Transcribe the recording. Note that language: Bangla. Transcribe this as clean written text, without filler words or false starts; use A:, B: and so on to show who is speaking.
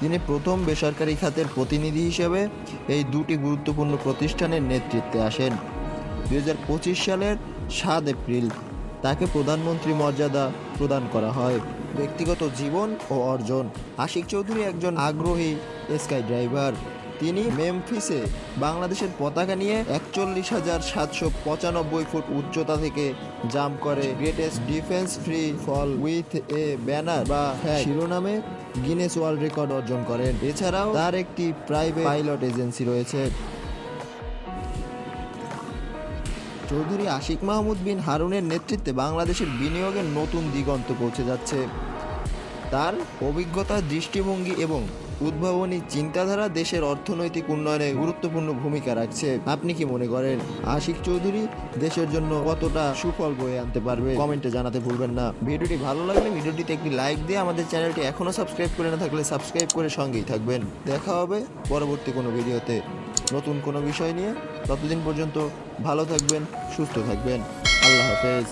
A: তিনি প্রথম বেসরকারি খাতের প্রতিনিধি হিসেবে এই দুটি গুরুত্বপূর্ণ প্রতিষ্ঠানের নেতৃত্বে আসেন। 2025 সালের 7 এপ্রিল তাকে প্রধানমন্ত্রী মর্যাদা প্রদান করা হয়। ব্যক্তিগত জীবন ও অর্জন। আশিক চৌধুরী একজন আগ্রহী স্কাই ড্রাইভার। তিনি মেমফিসে বাংলাদেশের পতাকা নিয়ে 41,795 ফুট উচ্চতা থেকে জাম্প করে greatest defence free fall with a banner বা শিরোনামে গিনেস ওয়ার্ল্ড রেকর্ড অর্জন করেন। এছাড়াও তার একটি প্রাইভেট পাইলট এজেন্সি রয়েছে। চৌধুরী আশিক মাহমুদ বিন হারুনের নেতৃত্বে বাংলাদেশের বিনিয়োগের নতুন দিগন্ত পৌঁছে যাচ্ছে। তার অভিজ্ঞতা, দৃষ্টিভঙ্গি এবং উদ্ভাবনী চিন্তাধারা দেশের অর্থনৈতিক উন্নয়নে গুরুত্বপূর্ণ ভূমিকা রাখছে। আপনি কি মনে করেন আশিক চৌধুরী দেশের জন্য কতটা সুফল বয়ে আনতে পারবে? কমেন্টে জানাতে ভুলবেন না। ভিডিওটি ভালো লাগলে ভিডিওটিতে একটি লাইক দিয়ে আমাদের চ্যানেলটি এখনও সাবস্ক্রাইব করে না থাকলে সাবস্ক্রাইব করে সঙ্গেই থাকবেন। দেখা হবে পরবর্তী কোনো ভিডিওতে নতুন কোনো বিষয় নিয়ে। ততদিন পর্যন্ত ভালো থাকবেন, সুস্থ থাকবেন। আল্লাহ হাফেজ।